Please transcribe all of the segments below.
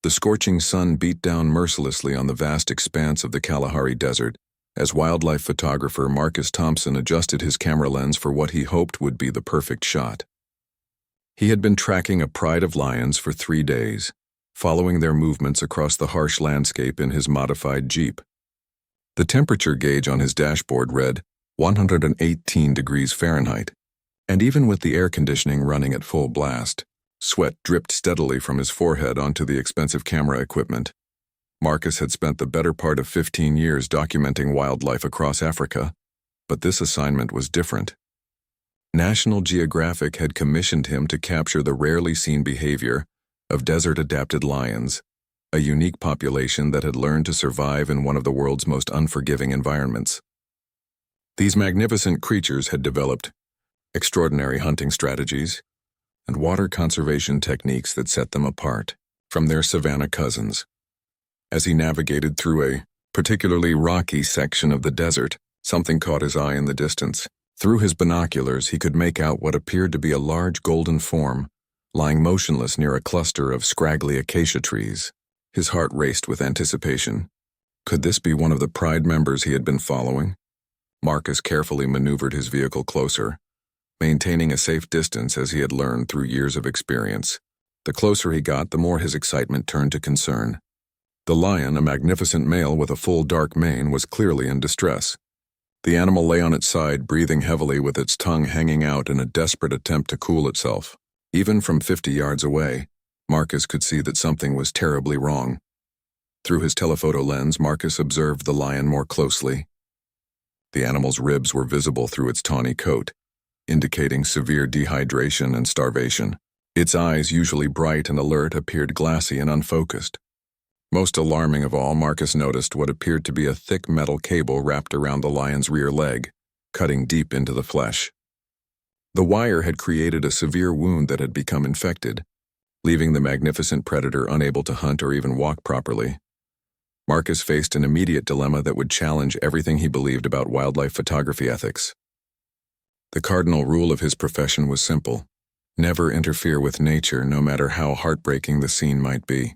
The scorching sun beat down mercilessly on the vast expanse of the Kalahari Desert as wildlife photographer Marcus Thompson adjusted his camera lens for what he hoped would be the perfect shot. He had been tracking a pride of lions for 3 days, following their movements across the harsh landscape in his modified Jeep. The temperature gauge on his dashboard read 118 degrees Fahrenheit, and even with the air conditioning running at full blast, sweat dripped steadily from his forehead onto the expensive camera equipment. Marcus had spent the better part of 15 years documenting wildlife across Africa, but this assignment was different. National Geographic had commissioned him to capture the rarely seen behavior of desert-adapted lions, a unique population that had learned to survive in one of the world's most unforgiving environments. These magnificent creatures had developed extraordinary hunting strategies and water conservation techniques that set them apart from their savanna cousins. As he navigated through a particularly rocky section of the desert, something caught his eye in the distance. Through his binoculars, he could make out what appeared to be a large golden form, lying motionless near a cluster of scraggly acacia trees. His heart raced with anticipation. Could this be one of the Pride members he had been following? Marcus carefully maneuvered his vehicle closer, maintaining a safe distance as he had learned through years of experience. The closer he got, the more his excitement turned to concern. The lion, a magnificent male with a full dark mane, was clearly in distress. The animal lay on its side, breathing heavily with its tongue hanging out in a desperate attempt to cool itself. Even from 50 yards away, Marcus could see that something was terribly wrong. Through his telephoto lens, Marcus observed the lion more closely. The animal's ribs were visible through its tawny coat, indicating severe dehydration and starvation. Its eyes, usually bright and alert, appeared glassy and unfocused. Most alarming of all, Marcus noticed what appeared to be a thick metal cable wrapped around the lion's rear leg, cutting deep into the flesh. The wire had created a severe wound that had become infected, leaving the magnificent predator unable to hunt or even walk properly. Marcus faced an immediate dilemma that would challenge everything he believed about wildlife photography ethics. The cardinal rule of his profession was simple: never interfere with nature, no matter how heartbreaking the scene might be.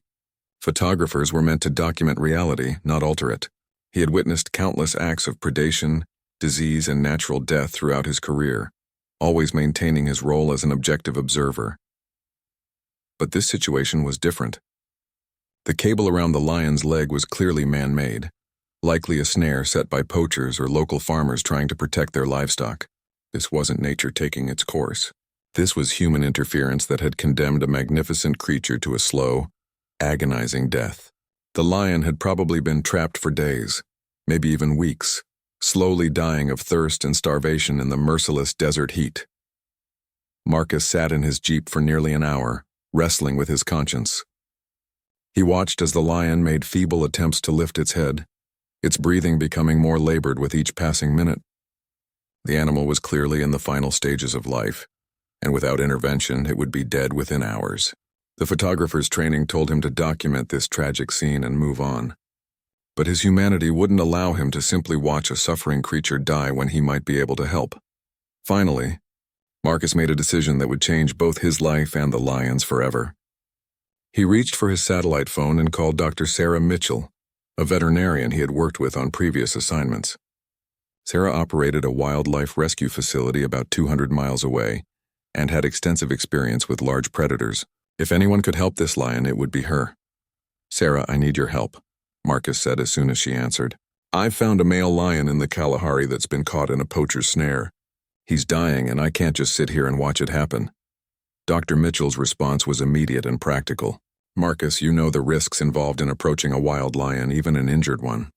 Photographers were meant to document reality, not alter it. He had witnessed countless acts of predation, disease, and natural death throughout his career, always maintaining his role as an objective observer. But this situation was different. The cable around the lion's leg was clearly man-made, likely a snare set by poachers or local farmers trying to protect their livestock. This wasn't nature taking its course. This was human interference that had condemned a magnificent creature to a slow, agonizing death. The lion had probably been trapped for days, maybe even weeks, slowly dying of thirst and starvation in the merciless desert heat. Marcus sat in his Jeep for nearly an hour, wrestling with his conscience. He watched as the lion made feeble attempts to lift its head, its breathing becoming more labored with each passing minute. The animal was clearly in the final stages of life, and without intervention, it would be dead within hours. The photographer's training told him to document this tragic scene and move on. But his humanity wouldn't allow him to simply watch a suffering creature die when he might be able to help. Finally, Marcus made a decision that would change both his life and the lion's forever. He reached for his satellite phone and called Dr. Sarah Mitchell, a veterinarian he had worked with on previous assignments. Sarah operated a wildlife rescue facility about 200 miles away and had extensive experience with large predators. If anyone could help this lion, it would be her. "Sarah, I need your help," Marcus said as soon as she answered. "I've found a male lion in the Kalahari that's been caught in a poacher's snare. He's dying, and I can't just sit here and watch it happen." Dr. Mitchell's response was immediate and practical. "Marcus, you know the risks involved in approaching a wild lion, even an injured one.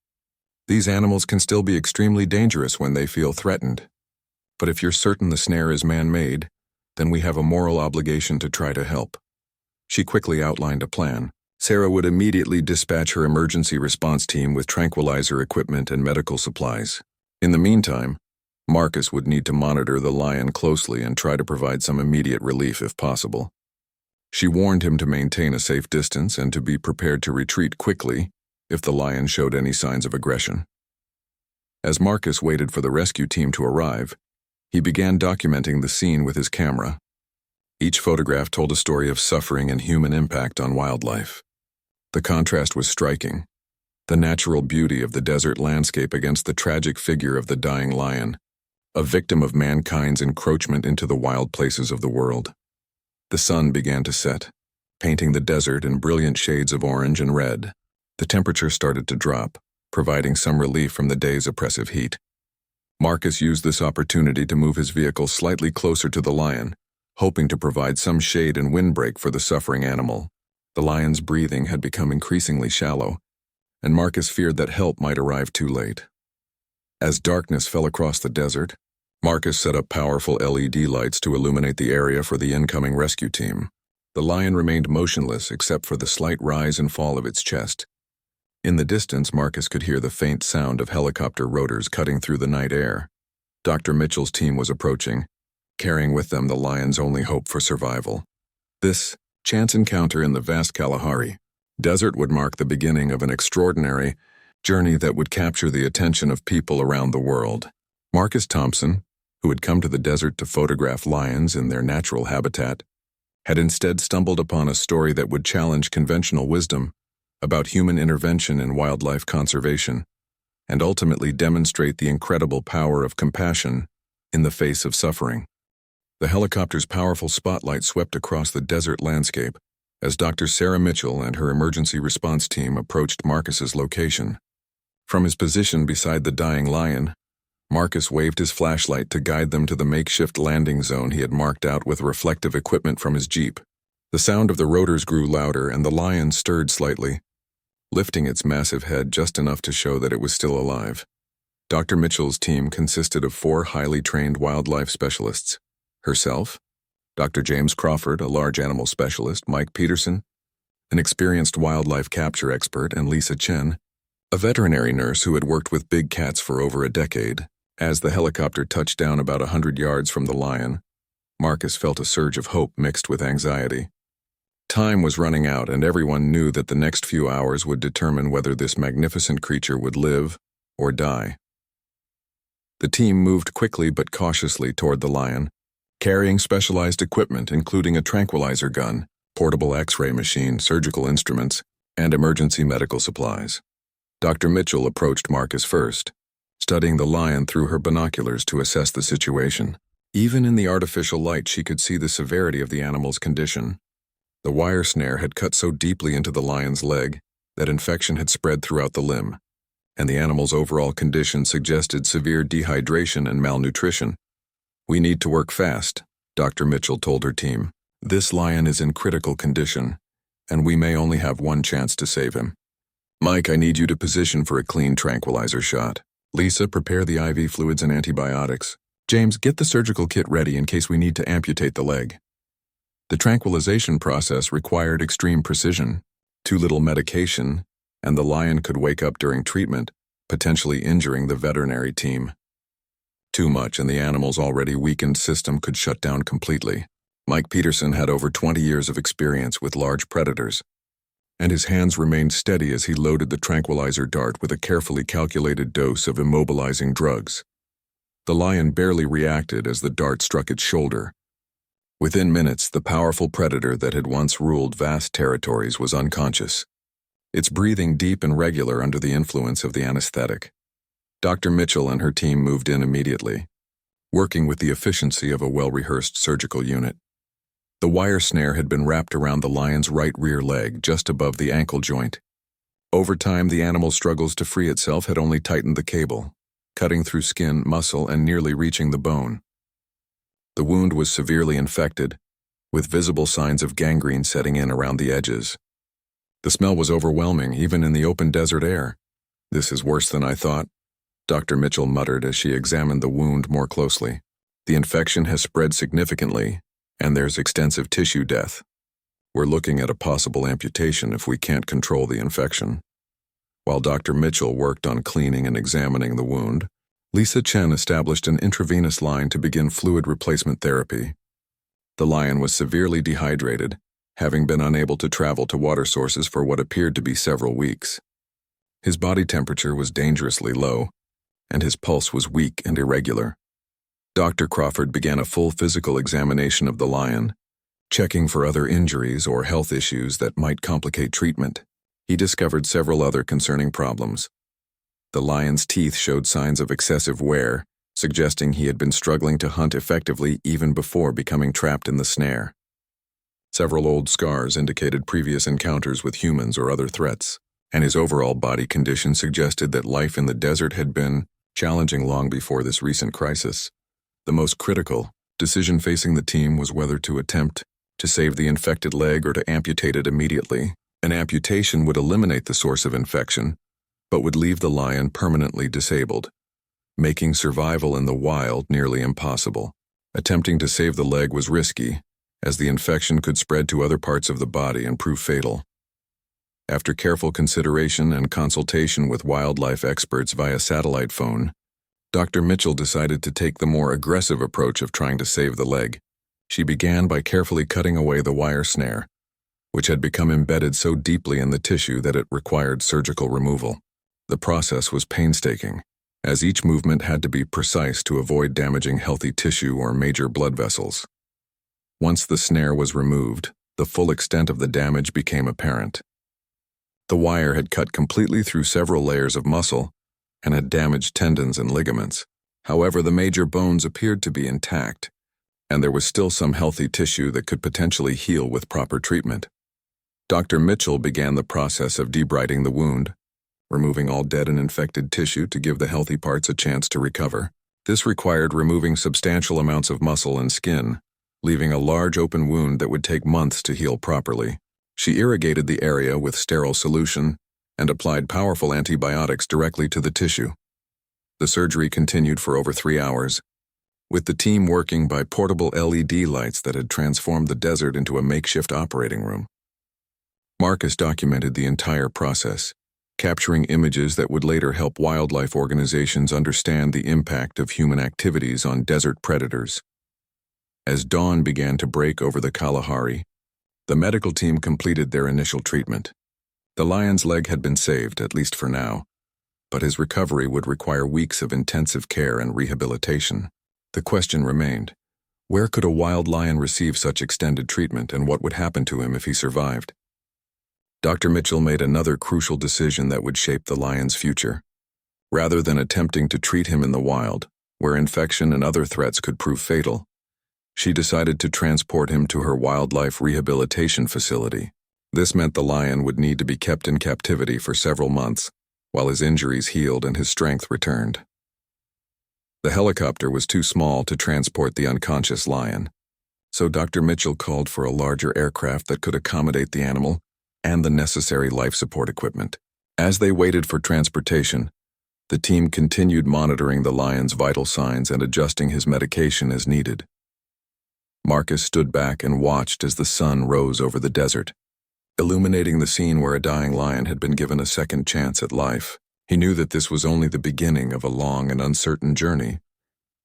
These animals can still be extremely dangerous when they feel threatened. But if you're certain the snare is man-made, then we have a moral obligation to try to help." She quickly outlined a plan. Sarah would immediately dispatch her emergency response team with tranquilizer equipment and medical supplies. In the meantime, Marcus would need to monitor the lion closely and try to provide some immediate relief if possible. She warned him to maintain a safe distance and to be prepared to retreat quickly if the lion showed any signs of aggression. As Marcus waited for the rescue team to arrive, he began documenting the scene with his camera. Each photograph told a story of suffering and human impact on wildlife. The contrast was striking. The natural beauty of the desert landscape against the tragic figure of the dying lion, a victim of mankind's encroachment into the wild places of the world. The sun began to set, painting the desert in brilliant shades of orange and red. The temperature started to drop, providing some relief from the day's oppressive heat. Marcus used this opportunity to move his vehicle slightly closer to the lion, hoping to provide some shade and windbreak for the suffering animal. The lion's breathing had become increasingly shallow, and Marcus feared that help might arrive too late. As darkness fell across the desert, Marcus set up powerful LED lights to illuminate the area for the incoming rescue team. The lion remained motionless except for the slight rise and fall of its chest. In the distance, Marcus could hear the faint sound of helicopter rotors cutting through the night air. Dr. Mitchell's team was approaching, carrying with them the lion's only hope for survival. This chance encounter in the vast Kalahari desert would mark the beginning of an extraordinary journey that would capture the attention of people around the world. Marcus Thompson, who had come to the desert to photograph lions in their natural habitat, had instead stumbled upon a story that would challenge conventional wisdom about human intervention in wildlife conservation, and ultimately demonstrate the incredible power of compassion in the face of suffering. The helicopter's powerful spotlight swept across the desert landscape as Dr. Sarah Mitchell and her emergency response team approached Marcus's location. From his position beside the dying lion, Marcus waved his flashlight to guide them to the makeshift landing zone he had marked out with reflective equipment from his Jeep. The sound of the rotors grew louder and the lion stirred slightly, lifting its massive head just enough to show that it was still alive. Dr. Mitchell's team consisted of 4 highly trained wildlife specialists: herself, Dr. James Crawford, a large animal specialist, Mike Peterson, an experienced wildlife capture expert, and Lisa Chen, a veterinary nurse who had worked with big cats for over a decade. As the helicopter touched down about 100 yards from the lion, Marcus felt a surge of hope mixed with anxiety. Time was running out, and everyone knew that the next few hours would determine whether this magnificent creature would live or die. The team moved quickly but cautiously toward the lion, carrying specialized equipment including a tranquilizer gun, portable X-ray machine, surgical instruments, and emergency medical supplies. Dr. Mitchell approached Marcus first, studying the lion through her binoculars to assess the situation. Even in the artificial light, she could see the severity of the animal's condition. The wire snare had cut so deeply into the lion's leg that infection had spread throughout the limb, and the animal's overall condition suggested severe dehydration and malnutrition. "We need to work fast," Dr. Mitchell told her team. "This lion is in critical condition, and we may only have one chance to save him. Mike, I need you to position for a clean tranquilizer shot. Lisa, prepare the IV fluids and antibiotics. James, get the surgical kit ready in case we need to amputate the leg." The tranquilization process required extreme precision. Too little medication, and the lion could wake up during treatment, potentially injuring the veterinary team. Too much, and the animal's already weakened system could shut down completely. Mike Peterson had over 20 years of experience with large predators, and his hands remained steady as he loaded the tranquilizer dart with a carefully calculated dose of immobilizing drugs. The lion barely reacted as the dart struck its shoulder. Within minutes, the powerful predator that had once ruled vast territories was unconscious, its breathing deep and regular under the influence of the anesthetic. Dr. Mitchell and her team moved in immediately, working with the efficiency of a well-rehearsed surgical unit. The wire snare had been wrapped around the lion's right rear leg, just above the ankle joint. Over time, the animal's struggles to free itself had only tightened the cable, cutting through skin, muscle, and nearly reaching the bone. The wound was severely infected, with visible signs of gangrene setting in around the edges. The smell was overwhelming, even in the open desert air. "This is worse than I thought," Dr. Mitchell muttered as she examined the wound more closely. "The infection has spread significantly, and there's extensive tissue death. We're looking at a possible amputation if we can't control the infection." While Dr. Mitchell worked on cleaning and examining the wound, Lisa Chen established an intravenous line to begin fluid replacement therapy. The lion was severely dehydrated, having been unable to travel to water sources for what appeared to be several weeks. His body temperature was dangerously low, and his pulse was weak and irregular. Dr. Crawford began a full physical examination of the lion, checking for other injuries or health issues that might complicate treatment. he discovered several other concerning problems. The lion's teeth showed signs of excessive wear, suggesting he had been struggling to hunt effectively even before becoming trapped in the snare. Several old scars indicated previous encounters with humans or other threats, and his overall body condition suggested that life in the desert had been challenging long before this recent crisis. The most critical decision facing the team was whether to attempt to save the infected leg or to amputate it immediately. An amputation would eliminate the source of infection, but would leave the lion permanently disabled, making survival in the wild nearly impossible. Attempting to save the leg was risky, as the infection could spread to other parts of the body and prove fatal. After careful consideration and consultation with wildlife experts via satellite phone, Dr. Mitchell decided to take the more aggressive approach of trying to save the leg. She began by carefully cutting away the wire snare, which had become embedded so deeply in the tissue that it required surgical removal. The process was painstaking, as each movement had to be precise to avoid damaging healthy tissue or major blood vessels. Once the snare was removed, the full extent of the damage became apparent. The wire had cut completely through several layers of muscle and had damaged tendons and ligaments. However, the major bones appeared to be intact, and there was still some healthy tissue that could potentially heal with proper treatment. Dr. Mitchell began the process of debriding the wound, removing all dead and infected tissue to give the healthy parts a chance to recover. This required removing substantial amounts of muscle and skin, leaving a large open wound that would take months to heal properly. She irrigated the area with sterile solution and applied powerful antibiotics directly to the tissue. The surgery continued for over 3 hours, with the team working by portable LED lights that had transformed the desert into a makeshift operating room. Marcus documented the entire process, capturing images that would later help wildlife organizations understand the impact of human activities on desert predators. As dawn began to break over the Kalahari, the medical team completed their initial treatment. The lion's leg had been saved, at least for now, but his recovery would require weeks of intensive care and rehabilitation. The question remained, where could a wild lion receive such extended treatment, and what would happen to him if he survived? Dr. Mitchell made another crucial decision that would shape the lion's future. Rather than attempting to treat him in the wild, where infection and other threats could prove fatal, she decided to transport him to her wildlife rehabilitation facility. This meant the lion would need to be kept in captivity for several months, while his injuries healed and his strength returned. The helicopter was too small to transport the unconscious lion, so Dr. Mitchell called for a larger aircraft that could accommodate the animal and the necessary life support equipment. As they waited for transportation, the team continued monitoring the lion's vital signs and adjusting his medication as needed. Marcus stood back and watched as the sun rose over the desert, illuminating the scene where a dying lion had been given a second chance at life. He knew that this was only the beginning of a long and uncertain journey,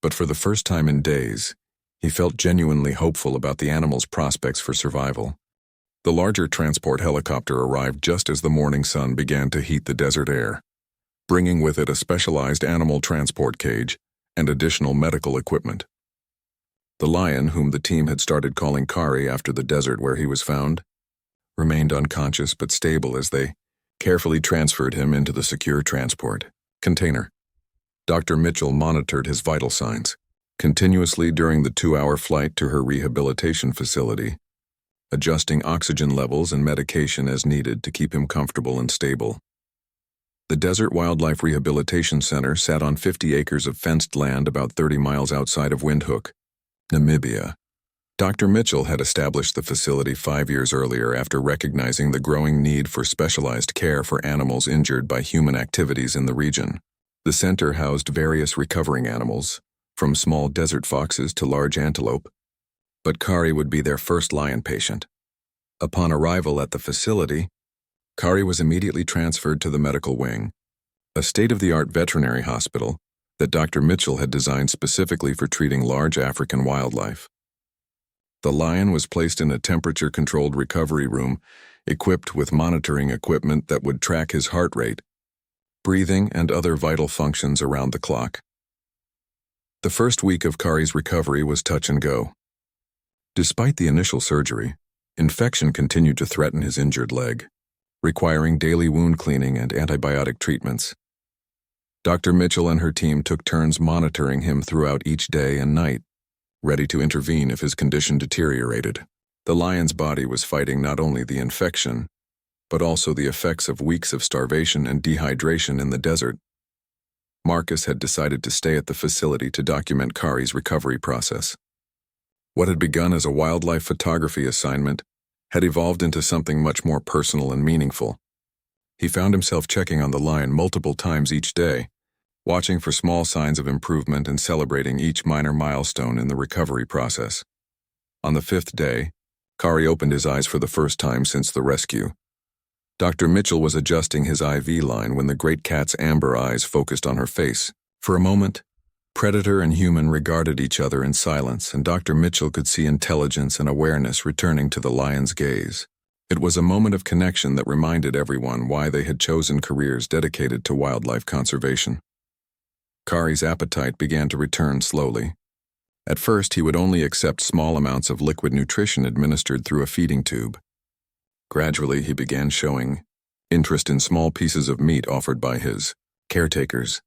but for the first time in days, he felt genuinely hopeful about the animal's prospects for survival. The larger transport helicopter arrived just as the morning sun began to heat the desert air, bringing with it a specialized animal transport cage and additional medical equipment. The lion, whom the team had started calling Kari after the desert where he was found, remained unconscious but stable as they carefully transferred him into the secure transport container. Dr. Mitchell monitored his vital signs continuously during the 2-hour flight to her rehabilitation facility, adjusting oxygen levels and medication as needed to keep him comfortable and stable. The Desert Wildlife Rehabilitation Center sat on 50 acres of fenced land about 30 miles outside of Windhoek, Namibia. Dr. Mitchell had established the facility 5 years earlier after recognizing the growing need for specialized care for animals injured by human activities in the region. The center housed various recovering animals, from small desert foxes to large antelope, but Kari would be their first lion patient. Upon arrival at the facility, Kari was immediately transferred to the medical wing, a state-of-the-art veterinary hospital that Dr. Mitchell had designed specifically for treating large African wildlife. The lion was placed in a temperature-controlled recovery room equipped with monitoring equipment that would track his heart rate, breathing, and other vital functions around the clock. The first week of Kari's recovery was touch and go. Despite the initial surgery, infection continued to threaten his injured leg. requiring daily wound cleaning and antibiotic treatments. Dr. Mitchell and her team took turns monitoring him throughout each day and night, ready to intervene if his condition deteriorated. The lion's body was fighting not only the infection, but also the effects of weeks of starvation and dehydration in the desert. Marcus had decided to stay at the facility to document Kari's recovery process. What had begun as a wildlife photography assignment had evolved into something much more personal and meaningful. He found himself checking on the lion multiple times each day, watching for small signs of improvement and celebrating each minor milestone in the recovery process. On the 5th day, Kari opened his eyes for the first time since the rescue. Dr. Mitchell was adjusting his IV line when the great cat's amber eyes focused on her face. For a moment, predator and human regarded each other in silence, and Dr. Mitchell could see intelligence and awareness returning to the lion's gaze. It was a moment of connection that reminded everyone why they had chosen careers dedicated to wildlife conservation. Kari's appetite began to return slowly. At first, he would only accept small amounts of liquid nutrition administered through a feeding tube. Gradually, he began showing interest in small pieces of meat offered by his caretakers.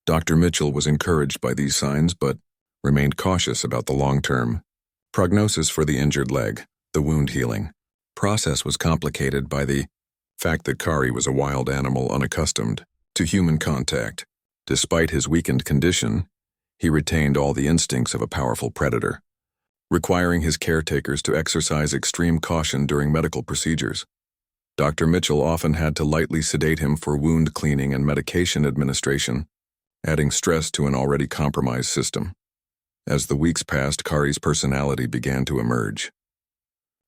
Dr. Mitchell was encouraged by these signs, but remained cautious about the long-term prognosis for the injured leg. The wound healing process was complicated by the fact that Kari was a wild animal unaccustomed to human contact. Despite his weakened condition, he retained all the instincts of a powerful predator, requiring his caretakers to exercise extreme caution during medical procedures. Dr. Mitchell often had to lightly sedate him for wound cleaning and medication administration, adding stress to an already compromised system. As the weeks passed, Kari's personality began to emerge.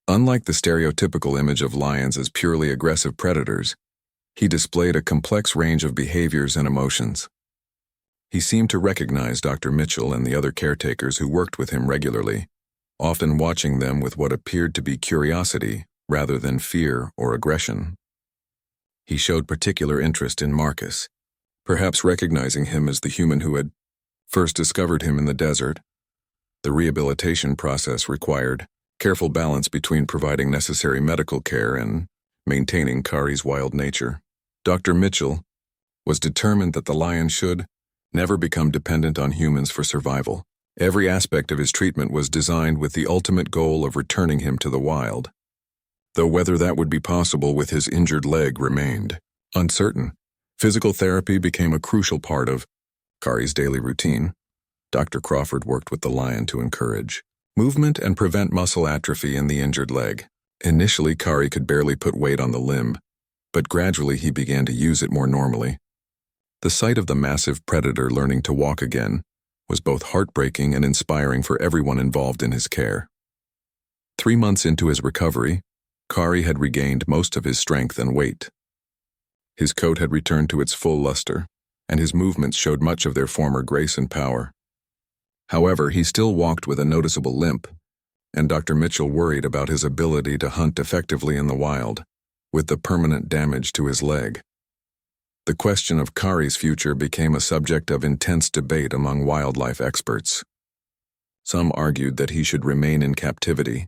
Unlike the stereotypical image of lions as purely aggressive predators, he displayed a complex range of behaviors and emotions. He seemed to recognize Dr. Mitchell and the other caretakers who worked with him regularly, often watching them with what appeared to be curiosity rather than fear or aggression. He showed particular interest in Marcus, perhaps recognizing him as the human who had first discovered him in the desert. The rehabilitation process required careful balance between providing necessary medical care and maintaining Kari's wild nature. Dr. Mitchell was determined that the lion should never become dependent on humans for survival. Every aspect of his treatment was designed with the ultimate goal of returning him to the wild, though whether that would be possible with his injured leg remained uncertain. Physical therapy became a crucial part of Kari's daily routine. Dr. Crawford worked with the lion to encourage movement and prevent muscle atrophy in the injured leg. Initially, Kari could barely put weight on the limb, but gradually he began to use it more normally. The sight of the massive predator learning to walk again was both heartbreaking and inspiring for everyone involved in his care. 3 months into his recovery, Kari had regained most of his strength and weight. His coat had returned to its full luster, and his movements showed much of their former grace and power. However, he still walked with a noticeable limp, and Dr. Mitchell worried about his ability to hunt effectively in the wild, with the permanent damage to his leg. The question of Kari's future became a subject of intense debate among wildlife experts. Some argued that he should remain in captivity,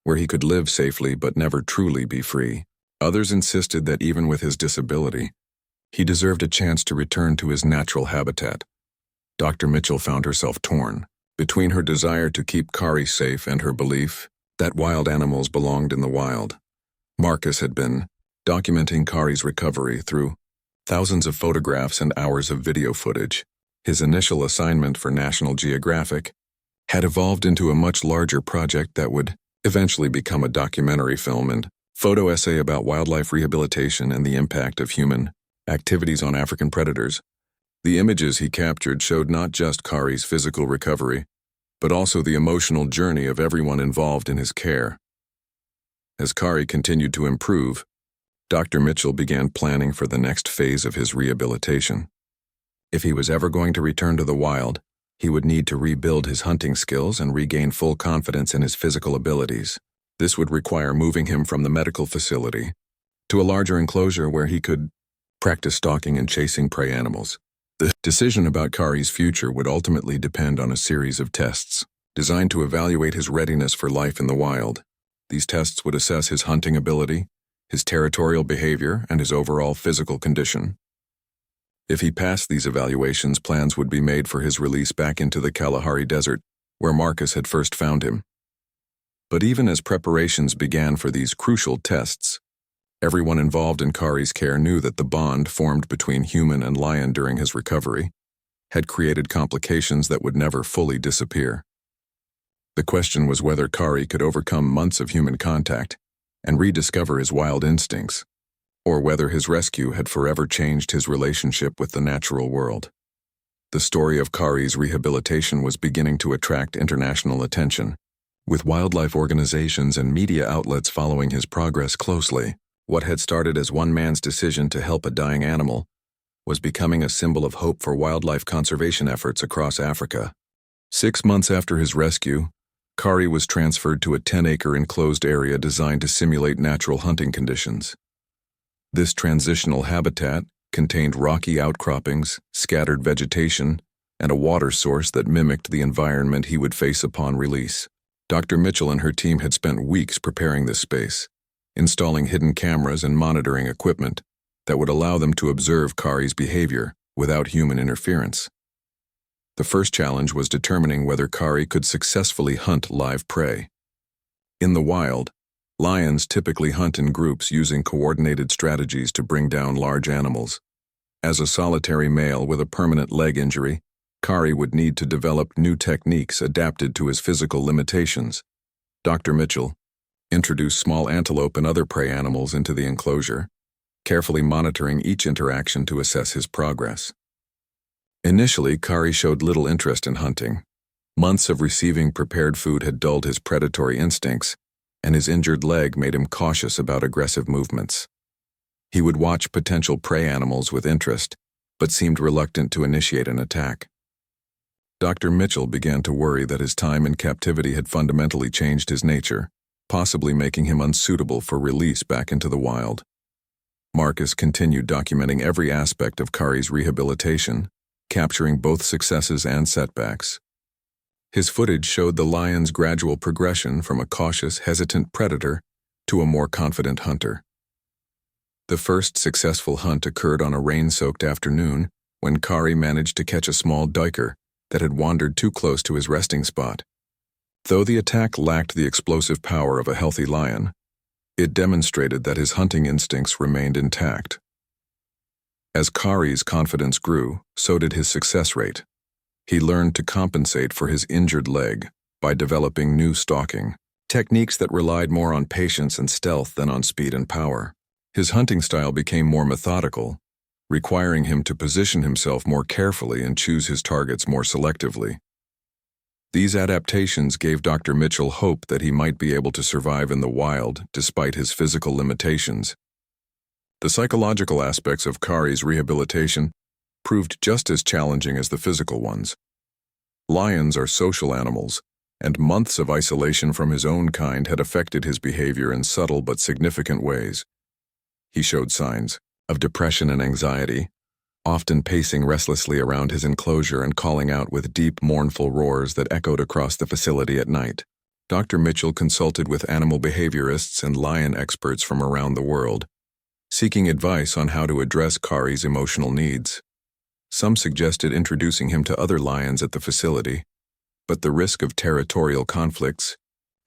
where he could live safely but never truly be free. Others insisted that even with his disability, he deserved a chance to return to his natural habitat. Dr. Mitchell found herself torn between her desire to keep Kari safe and her belief that wild animals belonged in the wild. Marcus had been documenting Kari's recovery through thousands of photographs and hours of video footage. His initial assignment for National Geographic had evolved into a much larger project that would eventually become a documentary film and photo essay about wildlife rehabilitation and the impact of human activities on African predators. The images he captured showed not just Kari's physical recovery, but also the emotional journey of everyone involved in his care. As Kari continued to improve, Dr. Mitchell began planning for the next phase of his rehabilitation. If he was ever going to return to the wild, he would need to rebuild his hunting skills and regain full confidence in his physical abilities. This would require moving him from the medical facility to a larger enclosure where he could practice stalking and chasing prey animals. The decision about Kari's future would ultimately depend on a series of tests designed to evaluate his readiness for life in the wild. These tests would assess his hunting ability, his territorial behavior, and his overall physical condition. If he passed these evaluations, plans would be made for his release back into the Kalahari Desert, where Marcus had first found him. But even as preparations began for these crucial tests, everyone involved in Kari's care knew that the bond formed between human and lion during his recovery had created complications that would never fully disappear. The question was whether Kari could overcome months of human contact and rediscover his wild instincts, or whether his rescue had forever changed his relationship with the natural world. The story of Kari's rehabilitation was beginning to attract international attention, with wildlife organizations and media outlets following his progress closely. What had started as one man's decision to help a dying animal was becoming a symbol of hope for wildlife conservation efforts across Africa. 6 months after his rescue, Kari was transferred to a 10-acre enclosed area designed to simulate natural hunting conditions. This transitional habitat contained rocky outcroppings, scattered vegetation, and a water source that mimicked the environment he would face upon release. Dr. Mitchell and her team had spent weeks preparing this space, installing hidden cameras and monitoring equipment that would allow them to observe Kari's behavior without human interference. The first challenge was determining whether Kari could successfully hunt live prey. In the wild, lions typically hunt in groups using coordinated strategies to bring down large animals. As a solitary male with a permanent leg injury, Kari would need to develop new techniques adapted to his physical limitations. Dr. Mitchell introduced small antelope and other prey animals into the enclosure, carefully monitoring each interaction to assess his progress. Initially, Kari showed little interest in hunting. Months of receiving prepared food had dulled his predatory instincts, and his injured leg made him cautious about aggressive movements. He would watch potential prey animals with interest, but seemed reluctant to initiate an attack. Dr. Mitchell began to worry that his time in captivity had fundamentally changed his nature, possibly making him unsuitable for release back into the wild. Marcus continued documenting every aspect of Kari's rehabilitation, capturing both successes and setbacks. His footage showed the lion's gradual progression from a cautious, hesitant predator to a more confident hunter. The first successful hunt occurred on a rain-soaked afternoon when Kari managed to catch a small duiker that had wandered too close to his resting spot. Though the attack lacked the explosive power of a healthy lion, it demonstrated that his hunting instincts remained intact. As Kari's confidence grew, so did his success rate. He learned to compensate for his injured leg by developing new stalking techniques that relied more on patience and stealth than on speed and power. His hunting style became more methodical, requiring him to position himself more carefully and choose his targets more selectively. These adaptations gave Dr. Mitchell hope that he might be able to survive in the wild despite his physical limitations. The psychological aspects of Kari's rehabilitation proved just as challenging as the physical ones. Lions are social animals, and months of isolation from his own kind had affected his behavior in subtle but significant ways. He showed signs of depression and anxiety, often pacing restlessly around his enclosure and calling out with deep, mournful roars that echoed across the facility at night. Dr. Mitchell consulted with animal behaviorists and lion experts from around the world, seeking advice on how to address Kari's emotional needs. Some suggested introducing him to other lions at the facility, but the risk of territorial conflicts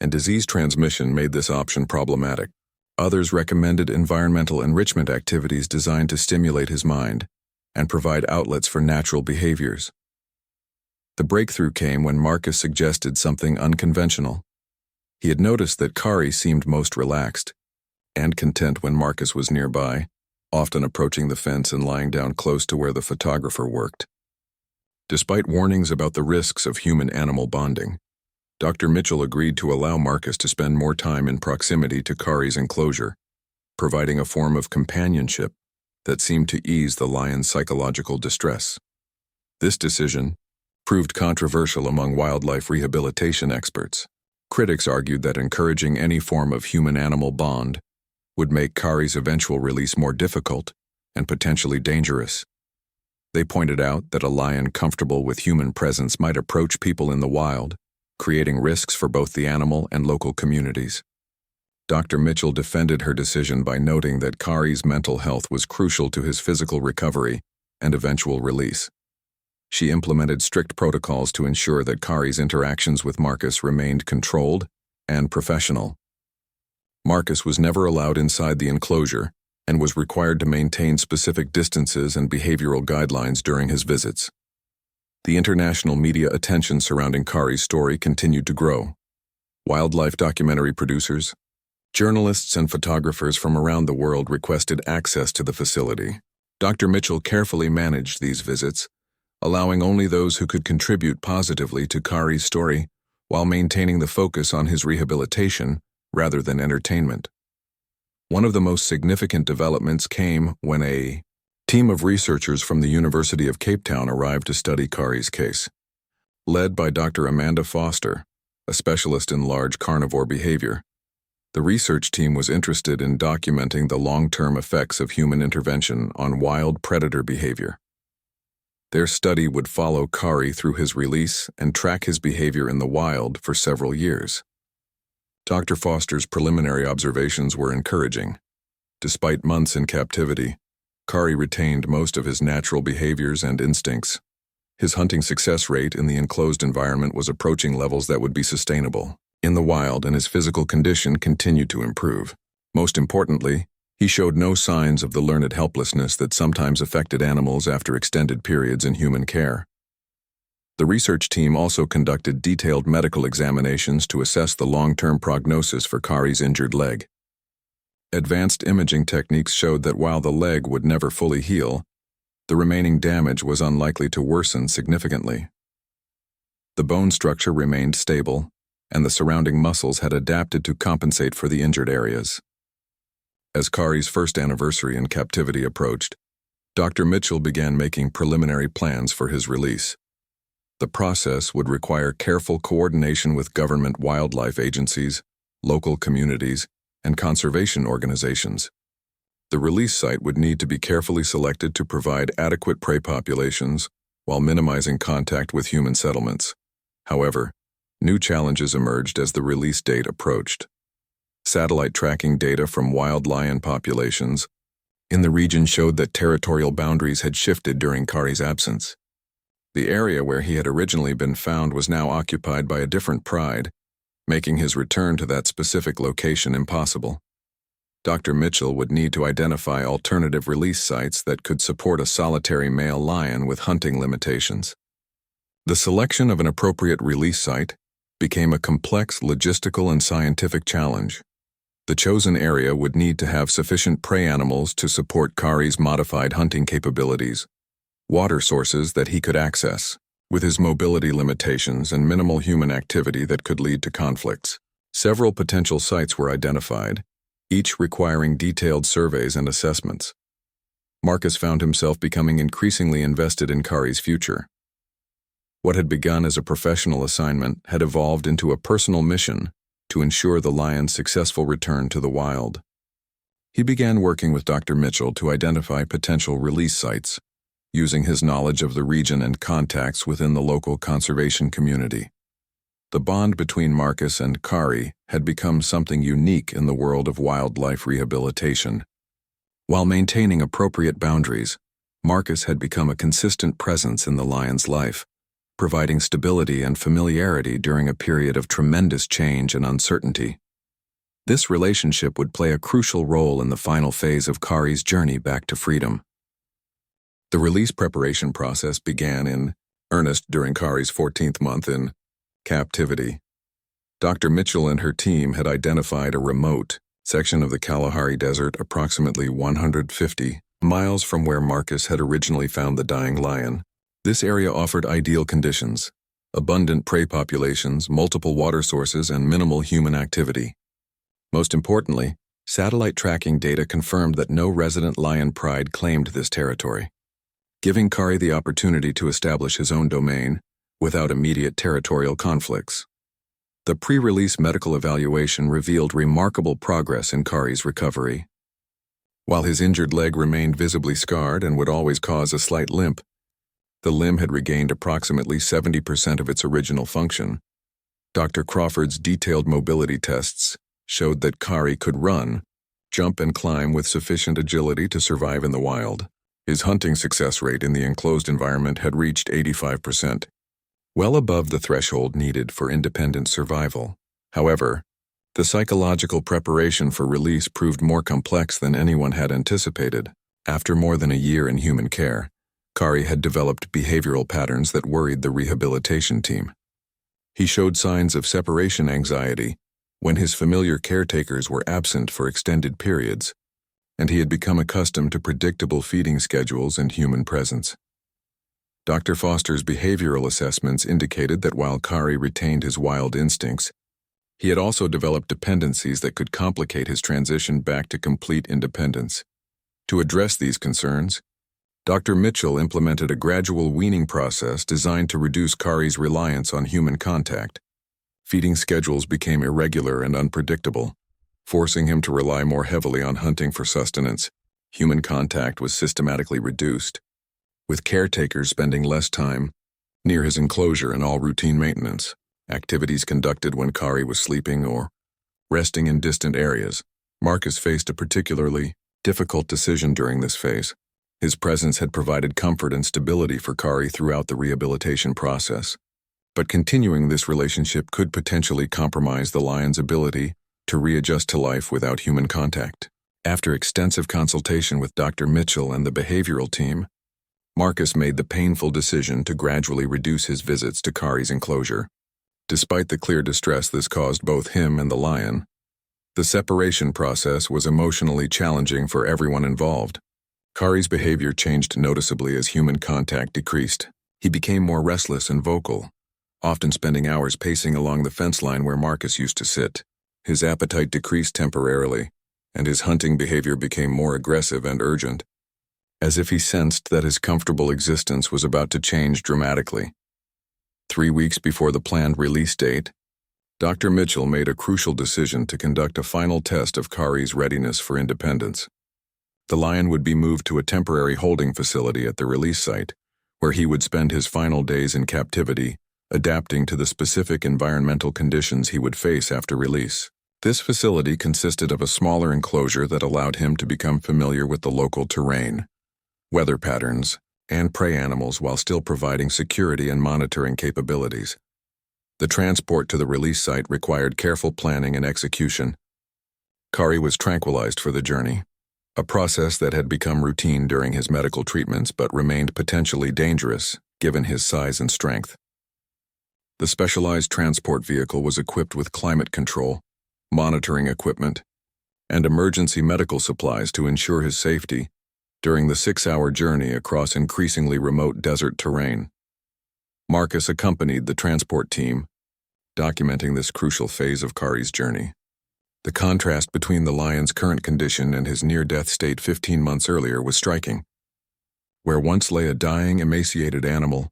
and disease transmission made this option problematic. Others recommended environmental enrichment activities designed to stimulate his mind and provide outlets for natural behaviors. The breakthrough came when Marcus suggested something unconventional. He had noticed that Kari seemed most relaxed and content when Marcus was nearby, often approaching the fence and lying down close to where the photographer worked. Despite warnings about the risks of human-animal bonding, Dr. Mitchell agreed to allow Marcus to spend more time in proximity to Kari's enclosure, providing a form of companionship that seemed to ease the lion's psychological distress. This decision proved controversial among wildlife rehabilitation experts. Critics argued that encouraging any form of human-animal bond would make Kari's eventual release more difficult and potentially dangerous. They pointed out that a lion comfortable with human presence might approach people in the wild, creating risks for both the animal and local communities. Dr. Mitchell defended her decision by noting that Kari's mental health was crucial to his physical recovery and eventual release. She implemented strict protocols to ensure that Kari's interactions with Marcus remained controlled and professional. Marcus was never allowed inside the enclosure and was required to maintain specific distances and behavioral guidelines during his visits. The international media attention surrounding Kari's story continued to grow. Wildlife documentary producers, journalists, and photographers from around the world requested access to the facility. Dr. Mitchell carefully managed these visits, allowing only those who could contribute positively to Kari's story while maintaining the focus on his rehabilitation rather than entertainment. One of the most significant developments came when a team of researchers from the University of Cape Town arrived to study Kari's case. Led by Dr. Amanda Foster, a specialist in large carnivore behavior, the research team was interested in documenting the long-term effects of human intervention on wild predator behavior. Their study would follow Kari through his release and track his behavior in the wild for several years. Dr. Foster's preliminary observations were encouraging. Despite months in captivity, Kari retained most of his natural behaviors and instincts. His hunting success rate in the enclosed environment was approaching levels that would be sustainable in the wild, and his physical condition continued to improve. Most importantly, he showed no signs of the learned helplessness that sometimes affected animals after extended periods in human care. The research team also conducted detailed medical examinations to assess the long-term prognosis for Kari's injured leg. Advanced imaging techniques showed that while the leg would never fully heal, the remaining damage was unlikely to worsen significantly. The bone structure remained stable, and the surrounding muscles had adapted to compensate for the injured areas. As Kari's first anniversary in captivity approached, Dr. Mitchell began making preliminary plans for his release. The process would require careful coordination with government wildlife agencies, local communities, and conservation organizations. The release site would need to be carefully selected to provide adequate prey populations while minimizing contact with human settlements. However, new challenges emerged as the release date approached. Satellite tracking data from wild lion populations in the region showed that territorial boundaries had shifted during Kari's absence. The area where he had originally been found was now occupied by a different pride, making his return to that specific location impossible. Dr. Mitchell would need to identify alternative release sites that could support a solitary male lion with hunting limitations. The selection of an appropriate release site became a complex logistical and scientific challenge. The chosen area would need to have sufficient prey animals to support Kari's modified hunting capabilities, water sources that he could access, with his mobility limitations and minimal human activity that could lead to conflicts. Several potential sites were identified, each requiring detailed surveys and assessments. Marcus found himself becoming increasingly invested in Kari's future. What had begun as a professional assignment had evolved into a personal mission to ensure the lion's successful return to the wild. He began working with Dr. Mitchell to identify potential release sites, using his knowledge of the region and contacts within the local conservation community. The bond between Marcus and Kari had become something unique in the world of wildlife rehabilitation. While maintaining appropriate boundaries, Marcus had become a consistent presence in the lion's life, providing stability and familiarity during a period of tremendous change and uncertainty. This relationship would play a crucial role in the final phase of Kari's journey back to freedom. The release preparation process began in earnest during Kari's 14th month in captivity. Dr. Mitchell and her team had identified a remote section of the Kalahari Desert approximately 150 miles from where Marcus had originally found the dying lion. This area offered ideal conditions: abundant prey populations, multiple water sources, and minimal human activity. Most importantly, satellite tracking data confirmed that no resident lion pride claimed this territory, giving Kari the opportunity to establish his own domain without immediate territorial conflicts. The pre-release medical evaluation revealed remarkable progress in Kari's recovery. While his injured leg remained visibly scarred and would always cause a slight limp, the limb had regained approximately 70% of its original function. Dr. Crawford's detailed mobility tests showed that Kari could run, jump and climb with sufficient agility to survive in the wild. His hunting success rate in the enclosed environment had reached 85%, well above the threshold needed for independent survival. However, the psychological preparation for release proved more complex than anyone had anticipated. After more than a year in human care, Kari had developed behavioral patterns that worried the rehabilitation team. He showed signs of separation anxiety when his familiar caretakers were absent for extended periods, and he had become accustomed to predictable feeding schedules and human presence. Dr. Foster's behavioral assessments indicated that while Kari retained his wild instincts, he had also developed dependencies that could complicate his transition back to complete independence. To address these concerns, Dr. Mitchell implemented a gradual weaning process designed to reduce Kari's reliance on human contact. Feeding schedules became irregular and unpredictable, forcing him to rely more heavily on hunting for sustenance. Human contact was systematically reduced, with caretakers spending less time near his enclosure and all routine maintenance activities conducted when Kari was sleeping or resting in distant areas. Marcus faced a particularly difficult decision during this phase. His presence had provided comfort and stability for Kari throughout the rehabilitation process, but continuing this relationship could potentially compromise the lion's ability to readjust to life without human contact. After extensive consultation with Dr. Mitchell and the behavioral team, Marcus made the painful decision to gradually reduce his visits to Kari's enclosure. Despite the clear distress this caused both him and the lion, the separation process was emotionally challenging for everyone involved. Kari's behavior changed noticeably as human contact decreased. He became more restless and vocal, often spending hours pacing along the fence line where Marcus used to sit. His appetite decreased temporarily, and his hunting behavior became more aggressive and urgent, as if he sensed that his comfortable existence was about to change dramatically. 3 weeks before the planned release date, Dr. Mitchell made a crucial decision to conduct a final test of Kari's readiness for independence. The lion would be moved to a temporary holding facility at the release site, where he would spend his final days in captivity, adapting to the specific environmental conditions he would face after release. This facility consisted of a smaller enclosure that allowed him to become familiar with the local terrain, weather patterns, and prey animals while still providing security and monitoring capabilities. The transport to the release site required careful planning and execution. Kari was tranquilized for the journey, a process that had become routine during his medical treatments but remained potentially dangerous given his size and strength. The specialized transport vehicle was equipped with climate control, monitoring equipment, and emergency medical supplies to ensure his safety during the 6-hour journey across increasingly remote desert terrain. Marcus accompanied the transport team, documenting this crucial phase of Kari's journey. The contrast between the lion's current condition and his near-death state 15 months earlier was striking. Where once lay a dying, emaciated animal,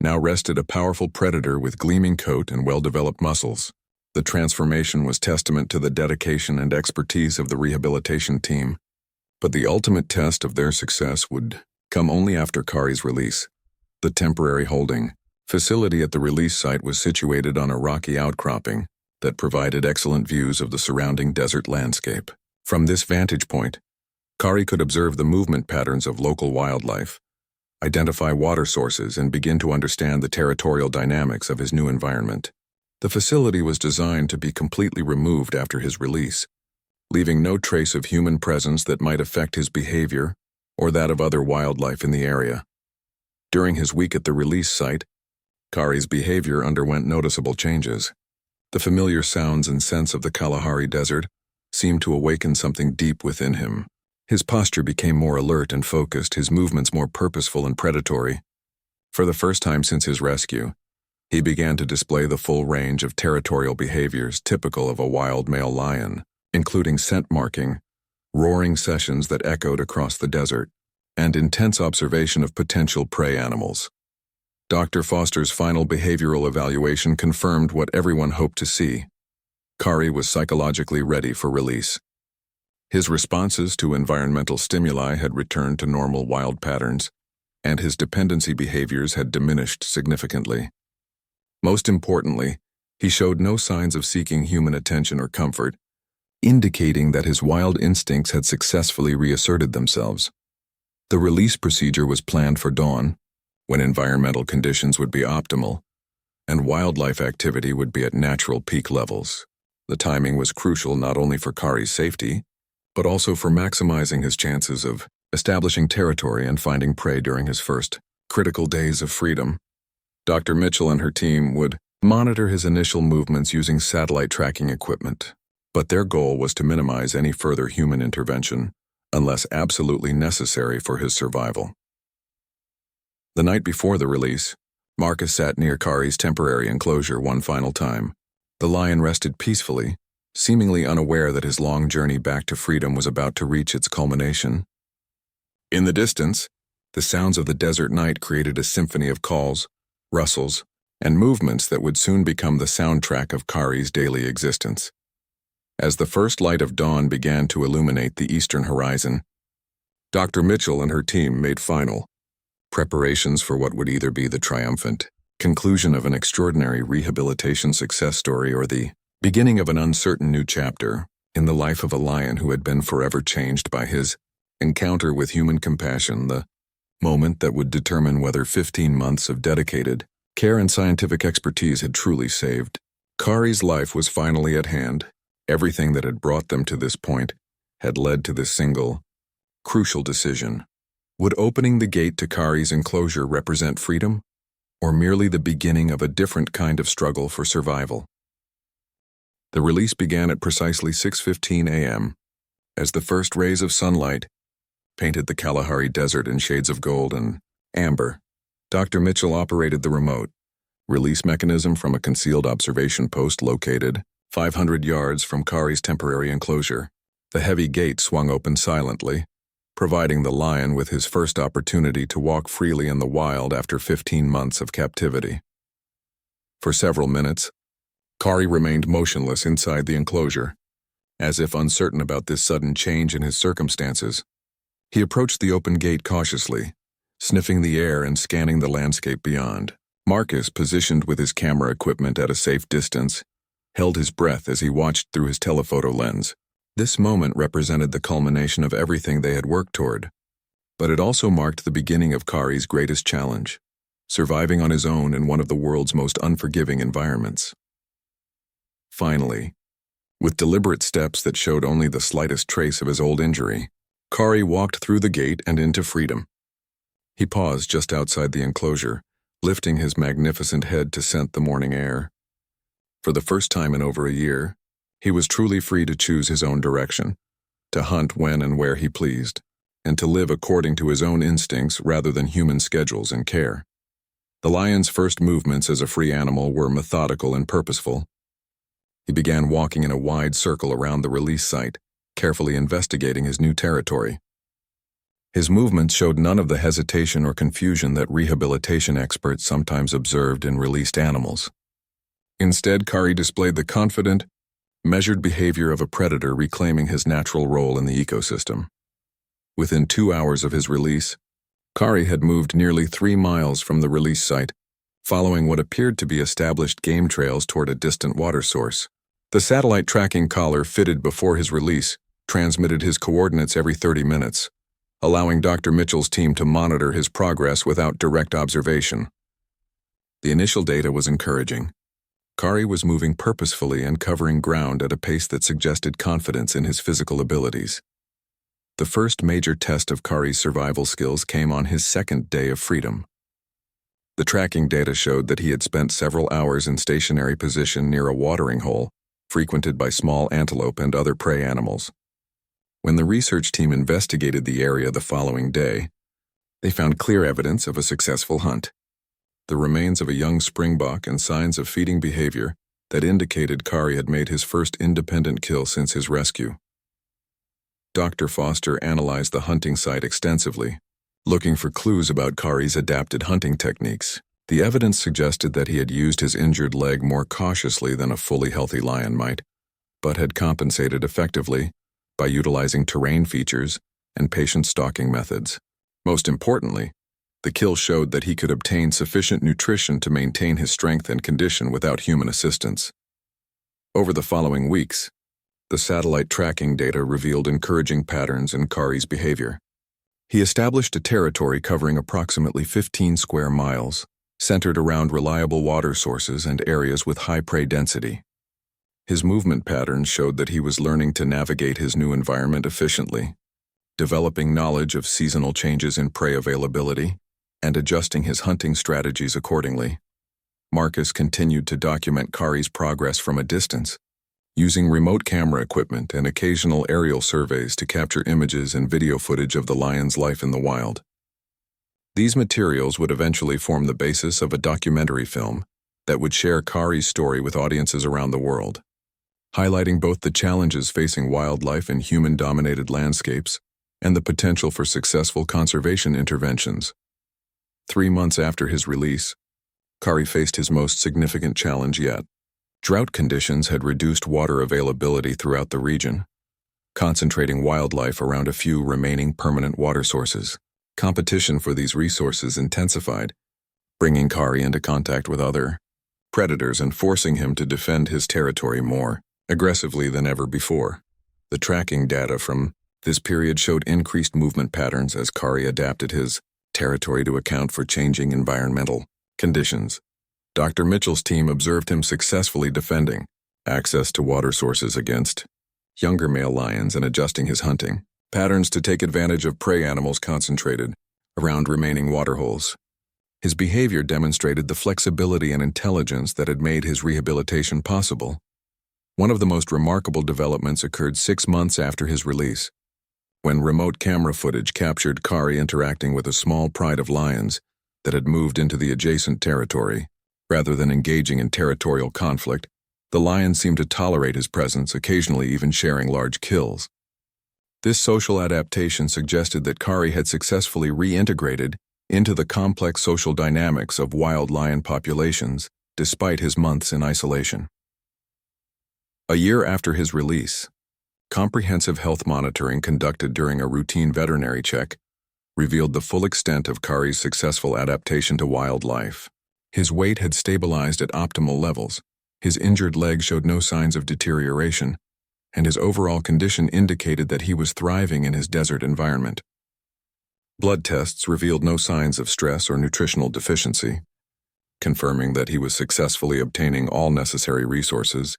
now rested a powerful predator with gleaming coat and well-developed muscles. The transformation was testament to the dedication and expertise of the rehabilitation team, but the ultimate test of their success would come only after Kari's release. The temporary holding facility at the release site was situated on a rocky outcropping that provided excellent views of the surrounding desert landscape. From this vantage point, Kari could observe the movement patterns of local wildlife, identify water sources, and begin to understand the territorial dynamics of his new environment. The facility was designed to be completely removed after his release, leaving no trace of human presence that might affect his behavior or that of other wildlife in the area. During his week at the release site, Kari's behavior underwent noticeable changes. The familiar sounds and scents of the Kalahari Desert seemed to awaken something deep within him. His posture became more alert and focused, his movements more purposeful and predatory. For the first time since his rescue, he began to display the full range of territorial behaviors typical of a wild male lion, including scent marking, roaring sessions that echoed across the desert, and intense observation of potential prey animals. Dr. Foster's final behavioral evaluation confirmed what everyone hoped to see. Kari was psychologically ready for release. His responses to environmental stimuli had returned to normal wild patterns, and his dependency behaviors had diminished significantly. Most importantly, he showed no signs of seeking human attention or comfort, indicating that his wild instincts had successfully reasserted themselves. The release procedure was planned for dawn, when environmental conditions would be optimal, and wildlife activity would be at natural peak levels. The timing was crucial not only for Kari's safety, but also for maximizing his chances of establishing territory and finding prey during his first critical days of freedom. Dr. Mitchell and her team would monitor his initial movements using satellite tracking equipment, but their goal was to minimize any further human intervention unless absolutely necessary for his survival. The night before the release, Marcus sat near Kari's temporary enclosure one final time. The lion rested peacefully, seemingly unaware that his long journey back to freedom was about to reach its culmination. In the distance, the sounds of the desert night created a symphony of calls, rustles, and movements that would soon become the soundtrack of Kari's daily existence. As the first light of dawn began to illuminate the eastern horizon, Dr. Mitchell and her team made final preparations for what would either be the triumphant conclusion of an extraordinary rehabilitation success story or the beginning of an uncertain new chapter in the life of a lion who had been forever changed by his encounter with human compassion, the moment that would determine whether 15 months of dedicated care and scientific expertise had truly saved. Kari's life was finally at hand. Everything that had brought them to this point had led to this single, crucial decision. Would opening the gate to Kari's enclosure represent freedom, or merely the beginning of a different kind of struggle for survival? The release began at precisely 6:15 a.m. as the first rays of sunlight painted the Kalahari Desert in shades of gold and amber. Dr. Mitchell operated the remote release mechanism from a concealed observation post located 500 yards from Kari's temporary enclosure. The heavy gate swung open silently, providing the lion with his first opportunity to walk freely in the wild after 15 months of captivity. For several minutes, Kari remained motionless inside the enclosure, as if uncertain about this sudden change in his circumstances. He approached the open gate cautiously, sniffing the air and scanning the landscape beyond. Marcus, positioned with his camera equipment at a safe distance, held his breath as he watched through his telephoto lens. This moment represented the culmination of everything they had worked toward, but it also marked the beginning of Kari's greatest challenge, surviving on his own in one of the world's most unforgiving environments. Finally, with deliberate steps that showed only the slightest trace of his old injury, Kari walked through the gate and into freedom. He paused just outside the enclosure, lifting his magnificent head to scent the morning air. For the first time in over a year, he was truly free to choose his own direction, to hunt when and where he pleased, and to live according to his own instincts rather than human schedules and care. The lion's first movements as a free animal were methodical and purposeful. He began walking in a wide circle around the release site, carefully investigating his new territory. His movements showed none of the hesitation or confusion that rehabilitation experts sometimes observed in released animals. Instead, Kari displayed the confident, measured behavior of a predator reclaiming his natural role in the ecosystem. Within 2 hours of his release, Kari had moved nearly 3 miles from the release site, following what appeared to be established game trails toward a distant water source. The satellite tracking collar fitted before his release transmitted his coordinates every 30 minutes, allowing Dr. Mitchell's team to monitor his progress without direct observation. The initial data was encouraging. Kari was moving purposefully and covering ground at a pace that suggested confidence in his physical abilities. The first major test of Kari's survival skills came on his second day of freedom. The tracking data showed that he had spent several hours in stationary position near a watering hole, frequented by small antelope and other prey animals. When the research team investigated the area the following day, they found clear evidence of a successful hunt. The remains of a young springbok and signs of feeding behavior that indicated Kari had made his first independent kill since his rescue. Dr. Foster analyzed the hunting site extensively, looking for clues about Kari's adapted hunting techniques. The evidence suggested that he had used his injured leg more cautiously than a fully healthy lion might, but had compensated effectively by utilizing terrain features and patient stalking methods. Most importantly, the kill showed that he could obtain sufficient nutrition to maintain his strength and condition without human assistance. Over the following weeks, The satellite tracking data revealed encouraging patterns in Kari's behavior. He established a territory covering approximately 15 square miles, centered around reliable water sources and areas with high prey density. His movement patterns showed that he was learning to navigate his new environment efficiently, developing knowledge of seasonal changes in prey availability, and adjusting his hunting strategies accordingly. Marcus continued to document Kari's progress from a distance, using remote camera equipment and occasional aerial surveys to capture images and video footage of the lion's life in the wild. These materials would eventually form the basis of a documentary film that would share Kari's story with audiences around the world, highlighting both the challenges facing wildlife in human-dominated landscapes and the potential for successful conservation interventions. 3 months after his release, Kari faced his most significant challenge yet. Drought conditions had reduced water availability throughout the region, concentrating wildlife around a few remaining permanent water sources. Competition for these resources intensified, bringing Kari into contact with other predators and forcing him to defend his territory more aggressively than ever before. The tracking data from this period showed increased movement patterns as Kari adapted his territory to account for changing environmental conditions. Dr. Mitchell's team observed him successfully defending access to water sources against younger male lions and adjusting his hunting patterns to take advantage of prey animals concentrated around remaining waterholes. His behavior demonstrated the flexibility and intelligence that had made his rehabilitation possible. One of the most remarkable developments occurred 6 months after his release, when remote camera footage captured Kari interacting with a small pride of lions that had moved into the adjacent territory. Rather than engaging in territorial conflict, the lions seemed to tolerate his presence, occasionally even sharing large kills. This social adaptation suggested that Kari had successfully reintegrated into the complex social dynamics of wild lion populations, despite his months in isolation. A year after his release, comprehensive health monitoring conducted during a routine veterinary check revealed the full extent of Kari's successful adaptation to wildlife. His weight had stabilized at optimal levels, his injured leg showed no signs of deterioration, and his overall condition indicated that he was thriving in his desert environment. Blood tests revealed no signs of stress or nutritional deficiency, confirming that he was successfully obtaining all necessary resources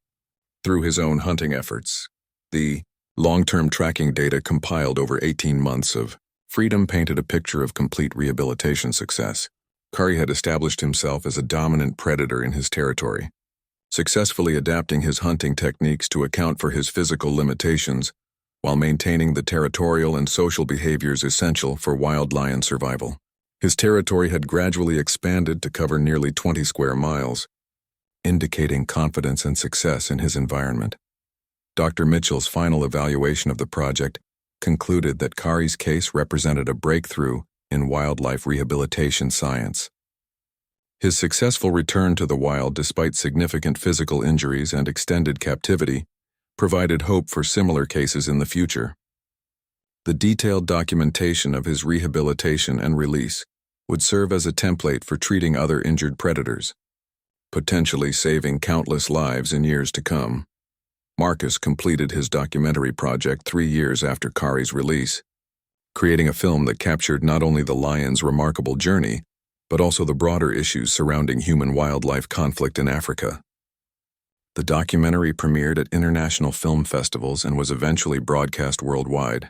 through his own hunting efforts. The long-term tracking data compiled over 18 months of freedom painted a picture of complete rehabilitation success. Kari had established himself as a dominant predator in his territory, successfully adapting his hunting techniques to account for his physical limitations while maintaining the territorial and social behaviors essential for wild lion survival. His territory had gradually expanded to cover nearly 20 square miles, indicating confidence and success in his environment. Dr. Mitchell's final evaluation of the project concluded that Kari's case represented a breakthrough in wildlife rehabilitation science. His successful return to the wild despite significant physical injuries and extended captivity provided hope for similar cases in the future. The detailed documentation of his rehabilitation and release would serve as a template for treating other injured predators, potentially saving countless lives in years to come. Marcus completed his documentary project 3 years after Kari's release, creating a film that captured not only the lion's remarkable journey, but also the broader issues surrounding human-wildlife conflict in Africa. The documentary premiered at international film festivals and was eventually broadcast worldwide,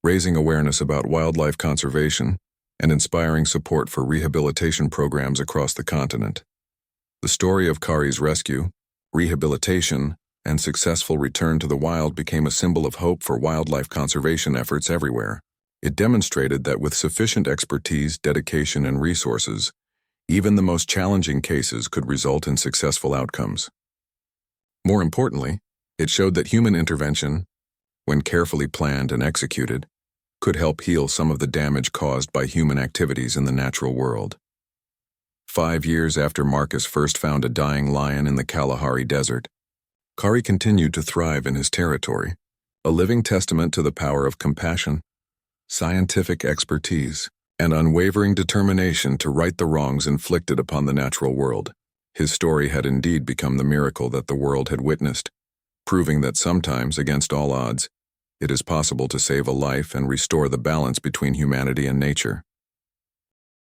raising awareness about wildlife conservation and inspiring support for rehabilitation programs across the continent. The story of Kari's rescue, rehabilitation, and successful return to the wild became a symbol of hope for wildlife conservation efforts everywhere. It demonstrated that with sufficient expertise, dedication, and resources, even the most challenging cases could result in successful outcomes. More importantly, it showed that human intervention, when carefully planned and executed, could help heal some of the damage caused by human activities in the natural world. 5 years after Marcus first found a dying lion in the Kalahari Desert, Kari continued to thrive in his territory, a living testament to the power of compassion, scientific expertise, and unwavering determination to right the wrongs inflicted upon the natural world. His story had indeed become the miracle that the world had witnessed, proving that sometimes, against all odds, it is possible to save a life and restore the balance between humanity and nature.